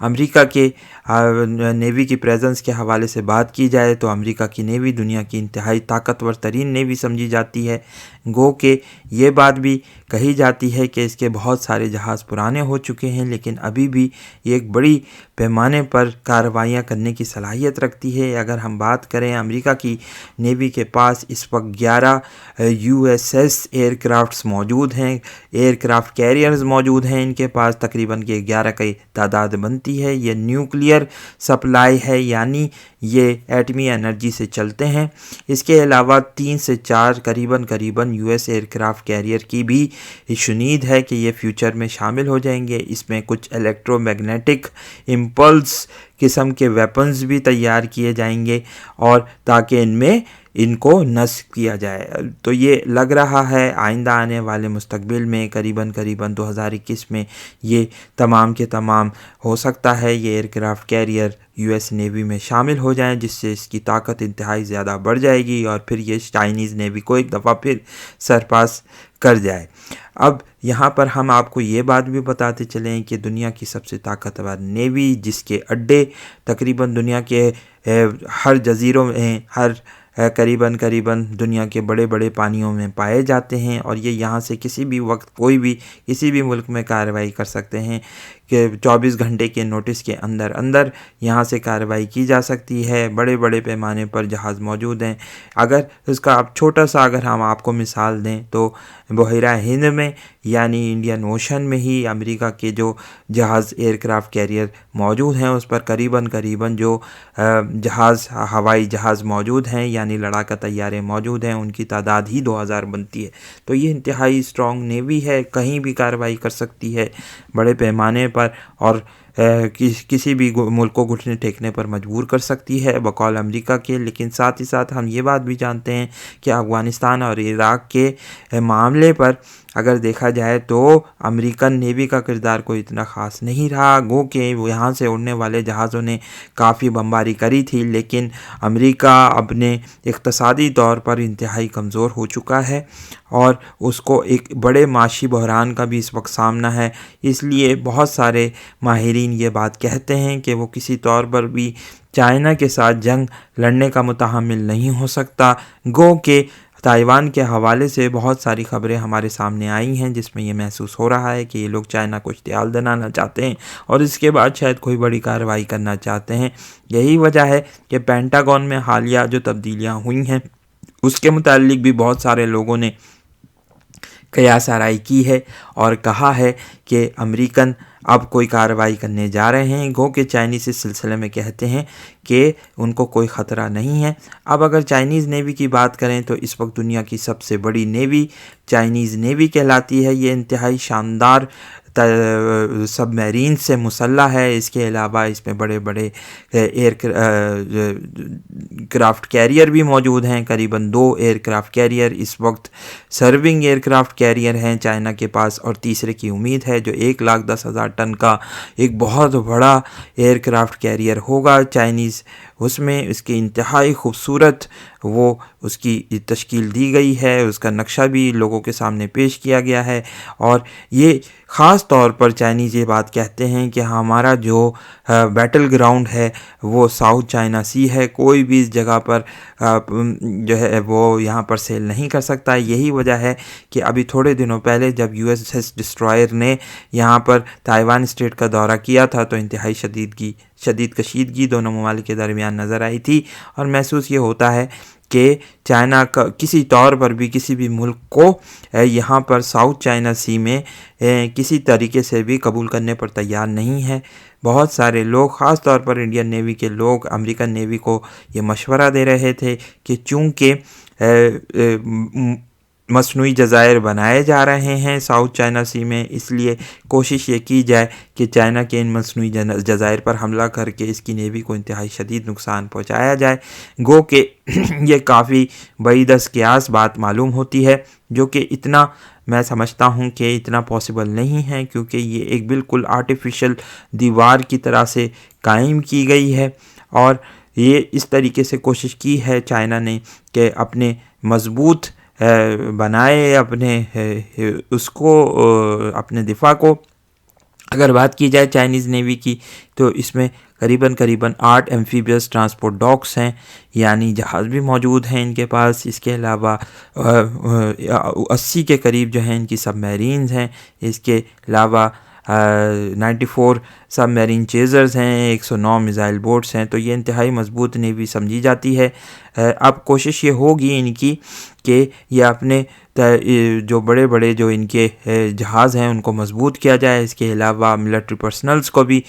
امریکہ کے نیوی کی پریزنس کے حوالے سے بات کی جائے تو امریکہ کی نیوی دنیا کی انتہائی طاقتور ترین نیوی سمجھی جاتی ہے، گو کہ یہ بات بھی کہی جاتی ہے کہ اس کے بہت سارے جہاز پرانے ہو چکے ہیں، لیکن ابھی بھی یہ ایک بڑی پیمانے پر کارروائیاں کرنے کی صلاحیت رکھتی ہے۔ اگر ہم بات کریں امریکہ کی نیوی کے پاس اس وقت 11 USS ایئر کرافٹس موجود ہیں، ایئر کرافٹ کیریئرز موجود ہیں ان کے پاس، تقریباً کہ 11 کی تعداد بنتی ہے۔ یہ نیوکلیئر سپلائی ہے، یعنی یہ ایٹمی انرجی سے چلتے ہیں۔ اس کے علاوہ 3 سے 4 قریباً US ایئر کرافٹ کیریئر کی بھی شنید ہے کہ یہ فیوچر میں شامل ہو جائیں گے۔ اس میں کچھ الیکٹرو میگنیٹک امپلس قسم کے ویپنز بھی تیار کیے جائیں گے اور تاکہ ان کو نصب کیا جائے۔ تو یہ لگ رہا ہے آئندہ آنے والے مستقبل میں قریباً 2021 میں یہ تمام کے تمام ہو سکتا ہے یہ aircraft carrier US navy میں شامل ہو جائیں، جس سے اس کی طاقت انتہائی زیادہ بڑھ جائے گی اور پھر یہ چائنیز نیوی کو ایک دفعہ پھر سرپاس کر جائے۔ اب یہاں پر ہم آپ کو یہ بات بھی بتاتے چلیں کہ دنیا کی سب سے طاقتور نیوی، جس کے اڈے تقریباً دنیا کے ہر جزیروں میں، ہر قریباً دنیا کے بڑے بڑے پانیوں میں پائے جاتے ہیں، اور یہ یہاں سے کسی بھی وقت کوئی بھی کسی بھی ملک میں کارروائی کر سکتے ہیں کہ 24 گھنٹے کے نوٹس کے اندر یہاں سے کارروائی کی جا سکتی ہے۔ بڑے بڑے پیمانے پر جہاز موجود ہیں۔ اگر اس کا چھوٹا سا اگر ہم آپ کو مثال دیں تو بحیرہ ہند میں یعنی انڈین اوشن میں ہی امریکہ کے جو جہاز ایئر کرافٹ کیریئر موجود ہیں اس پر قریباً جو ہوائی جہاز موجود ہیں یعنی لڑاکا طیارے موجود ہیں، ان کی تعداد ہی 2000 بنتی ہے۔ تو یہ انتہائی اسٹرانگ نیوی ہے، کہیں بھی کارروائی کر سکتی ہے بڑے پیمانے پر، اور کسی بھی ملک کو گھٹنے ٹیکنے پر مجبور کر سکتی ہے بقول امریکہ کے۔ لیکن ساتھ ہی ساتھ ہم یہ بات بھی جانتے ہیں کہ افغانستان اور عراق کے معاملے پر اگر دیکھا جائے تو امریکن نیوی کا کردار کوئی اتنا خاص نہیں رہا، گو کہ یہاں سے اڑنے والے جہازوں نے کافی بمباری کری تھی، لیکن امریکہ اپنے اقتصادی طور پر انتہائی کمزور ہو چکا ہے اور اس کو ایک بڑے معاشی بحران کا بھی اس وقت سامنا ہے۔ اس لیے بہت سارے ماہرین یہ بات کہتے ہیں کہ وہ کسی طور پر بھی چائنا کے ساتھ جنگ لڑنے کا متحمل نہیں ہو سکتا، گو کہ تائیوان کے حوالے سے بہت ساری خبریں ہمارے سامنے آئی ہیں جس میں یہ محسوس ہو رہا ہے کہ یہ لوگ چائنا کو اشتعال دلانا چاہتے ہیں اور اس کے بعد شاید کوئی بڑی کارروائی کرنا چاہتے ہیں۔ یہی وجہ ہے کہ پینٹاگون میں حالیہ جو تبدیلیاں ہوئی ہیں اس کے متعلق بھی بہت سارے لوگوں نے قیاس آرائی کی ہے اور کہا ہے کہ امریکن اب کوئی کارروائی کرنے جا رہے ہیں، گو کہ چائنیز اس سلسلے میں کہتے ہیں کہ ان کو کوئی خطرہ نہیں ہے۔ اب اگر چائنیز نیوی کی بات کریں تو اس وقت دنیا کی سب سے بڑی نیوی چائنیز نیوی کہلاتی ہے۔ یہ انتہائی شاندار سب میرین سے مسلح ہے، اس کے علاوہ اس میں بڑے بڑے ایئر کرافٹ کیریئر بھی موجود ہیں، قریباً 2 ایئر کرافٹ کیریئر اس وقت سرونگ ایئر کرافٹ کیریئر ہیں چائنا کے پاس، اور تیسرے کی امید ہے جو 1,10,000 ٹن کا ایک بہت بڑا ایئر کرافٹ کیریئر ہوگا چائنیز، اس میں اس کی انتہائی خوبصورت وہ اس کی تشکیل دی گئی ہے، اس کا نقشہ بھی لوگوں کے سامنے پیش کیا گیا ہے، اور یہ خاص طور پر چائنیز یہ بات کہتے ہیں کہ ہمارا جو بیٹل گراؤنڈ ہے وہ ساؤتھ چائنا سی ہے، کوئی بھی اس جگہ پر جو ہے وہ یہاں پر سیل نہیں کر سکتا۔ یہی وجہ ہے کہ ابھی تھوڑے دنوں پہلے جب USS ڈسٹرائر نے یہاں پر تائیوان اسٹریٹ کا دورہ کیا تھا تو انتہائی شدید کشیدگی دونوں ممالک کے درمیان نظر آئی تھی، اور محسوس یہ ہوتا ہے کہ چائنا کا کسی طور پر بھی کسی بھی ملک کو یہاں پر ساؤتھ چائنا سی میں کسی طریقے سے بھی قبول کرنے پر تیار نہیں ہے۔ بہت سارے لوگ خاص طور پر انڈین نیوی کے لوگ امریکن نیوی کو یہ مشورہ دے رہے تھے کہ چونکہ مصنوعی جزائر بنائے جا رہے ہیں ساؤتھ چائنا سی میں، اس لیے کوشش یہ کی جائے کہ چائنا کے ان مصنوعی جزائر پر حملہ کر کے اس کی نیوی کو انتہائی شدید نقصان پہنچایا جائے، گو کہ یہ کافی بعید از قیاس بات معلوم ہوتی ہے، جو کہ اتنا میں سمجھتا ہوں کہ اتنا پاسبل نہیں ہے، کیونکہ یہ ایک بالکل آرٹیفیشل دیوار کی طرح سے قائم کی گئی ہے، اور یہ اس طریقے سے کوشش کی ہے چائنا نے کہ اپنے مضبوط بنائے اپنے اس کو اپنے دفاع کو، اگر بات کی جائے چائنیز نیوی کی تو اس میں قریباً 8 ایمفیبیس ٹرانسپورٹ ڈاکس ہیں، یعنی جہاز بھی موجود ہیں ان کے پاس۔ اس کے علاوہ 80 کے قریب جو ہیں ان کی سب میرینز ہیں۔ اس کے علاوہ 94 سب میرین چیزرز ہیں، 109 میزائل بوٹس ہیں، تو یہ انتہائی مضبوط نیوی سمجھی جاتی ہے۔ اب کوشش یہ ہوگی ان کی کہ یہ اپنے جو بڑے بڑے جو ان کے جہاز ہیں ان کو مضبوط کیا جائے۔ اس کے علاوہ ملٹری پرسنلز کو بھی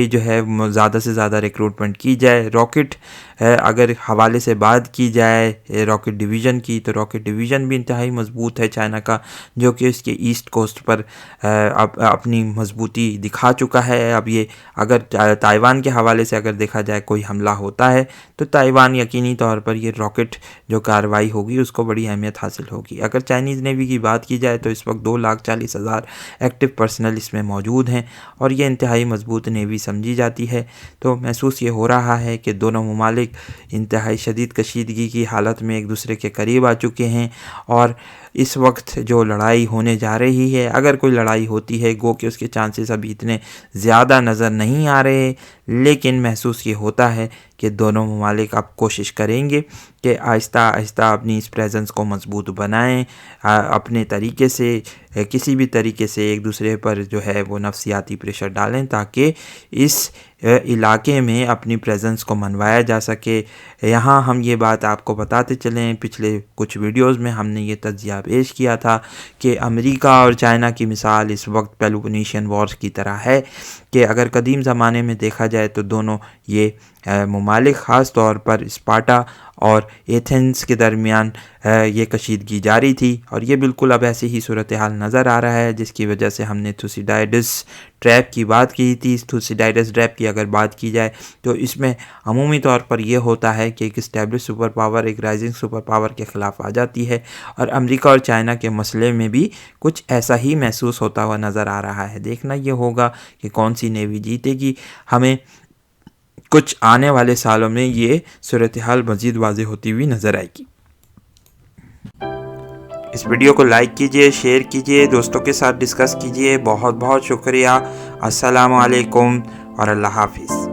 جو ہے زیادہ سے زیادہ ریکروٹمنٹ کی جائے۔ راکٹ اگر حوالے سے بات کی جائے راکٹ ڈویژن کی، تو راکٹ ڈویژن بھی انتہائی مضبوط ہے چائنا کا، جو کہ اس کے ایسٹ کوسٹ پر اپنی مضبوطی دکھا چکا ہے۔ اب یہ اگر تائیوان کے حوالے سے اگر دیکھا جائے کوئی حملہ ہوتا ہے تو تائیوان یقینی طور پر یہ راکٹ جو کارروائی ہوگی اس کو بڑی اہمیت حاصل ہوگی۔ اگر چائنیز نیوی کی بات کی جائے تو اس وقت 2,40,000 ایکٹیو پرسنل اس میں موجود ہیں اور یہ انتہائی مضبوط نیوی سمجھی جاتی ہے۔ تو محسوس یہ ہو رہا ہے کہ دونوں ممالک انتہائی شدید کشیدگی کی حالت میں ایک دوسرے کے قریب آ چکے ہیں، اور اس وقت جو لڑائی ہونے جا رہی ہے، اگر کوئی لڑائی ہوتی ہے گو کہ اس کے چانسز ابھی اتنے زیادہ نظر نہیں آ رہے، لیکن محسوس یہ ہوتا ہے کہ دونوں ممالک اب کوشش کریں گے کہ آہستہ آہستہ اپنی اس پریزنس کو مضبوط بنائیں، اپنے طریقے سے کسی بھی طریقے سے ایک دوسرے پر جو ہے وہ نفسیاتی پریشر ڈالیں تاکہ اس علاقے میں اپنی پریزنس کو منوایا جا سکے۔ یہاں ہم یہ بات آپ کو بتاتے چلیں، پچھلے کچھ ویڈیوز میں ہم نے یہ تجزیہ پیش کیا تھا کہ امریکہ اور چائنا کی مثال اس وقت پیلوپونیشین وارز کی طرح ہے، کہ اگر قدیم زمانے میں دیکھا جائے تو دونوں یہ ممالک خاص طور پر اسپارٹا اور ایتھنز کے درمیان یہ کشیدگی جاری تھی، اور یہ بالکل اب ایسی ہی صورتحال نظر آ رہا ہے، جس کی وجہ سے ہم نے تھوسیڈائیڈس ٹریپ کی بات کی تھی۔ تھوسیڈائیڈس ٹریپ کی اگر بات کی جائے تو اس میں عمومی طور پر یہ ہوتا ہے کہ ایک اسٹیبلش سپر پاور ایک رائزنگ سپر پاور کے خلاف آ جاتی ہے، اور امریکہ اور چائنا کے مسئلے میں بھی کچھ ایسا ہی محسوس ہوتا ہوا نظر آ رہا ہے۔ دیکھنا یہ ہوگا کہ کون سی نیوی جیتے گی۔ ہمیں کچھ آنے والے سالوں میں یہ صورتحال مزید واضح ہوتی ہوئی نظر آئے گی۔ اس ویڈیو کو لائک کیجئے، شیئر کیجئے، دوستوں کے ساتھ ڈسکس کیجئے۔ بہت بہت شکریہ۔ السلام علیکم اور اللہ حافظ۔